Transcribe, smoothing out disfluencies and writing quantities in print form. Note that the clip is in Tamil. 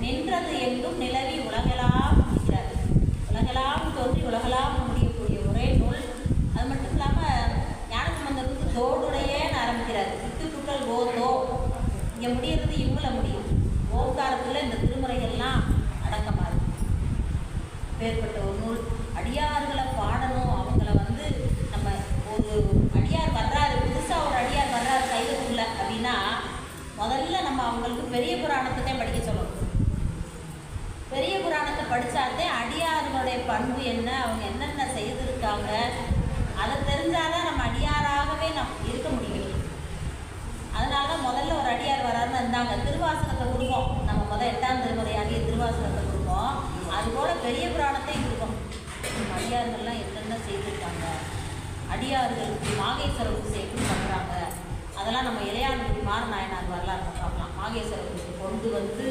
நின்றது எங்கும் நிலவி உலகெல்லாம் முடிக்கிறார். உலகெல்லாம் தோன்றி உலகெல்லாம் முடியக்கூடிய ஒரே நூல். அது மட்டும் இல்லாமல் ஞானசம்பந்தருக்கு தோடுடையேன்னு ஆரம்பிக்கிறார். விட்டுக்குட்டல் ஓ தோ, இங்கே முடியறது இவங்கள முடியும். ஓங்காரத்தில் இந்த திருமுறைகள்லாம் அடக்கமாறு பேர்பட்ட ஒரு நூல். அடியார்களை பாடணும். அவங்கள வந்து நம்ம ஒரு அடியார் வர்றாரு, புதுசாக ஒரு அடியார் வர்றாரு சைவத்துக்குள்ள அப்படின்னா முதல்ல நம்ம அவங்களுக்கு பெரிய புராணத்தை படிக்க சொல்லணும். பெரிய புராணத்தை படித்தாலே அடியார்களுடைய பண்பு என்ன, அவங்க என்னென்ன செய்திருக்காங்க, அதை தெரிஞ்சாதான் நம்ம அடியாராகவே இருக்க முடியும். அதனால தான் முதல்ல ஒரு அடியார் வராருன்னு இருந்தாங்க. திருவாசகத்தை கொடுப்போம். நம்ம முதல் 8ஆம் திருமுறையாகிய திருவாசகத்தை கொடுப்போம். அதுபோல் பெரிய புராணத்தையும் கொடுப்போம். அடியார்கள்லாம் என்னென்ன செய்திருக்காங்க, அடியார்களுக்கு மாகேஸ்வர பூஜை எப்படி பண்ணுறாங்க, அதெல்லாம் நம்ம இளையான்குடி மாறநாயனார் வரலாறு பார்க்கலாம். மாகேஸ்வர பூஜை கொண்டு வந்து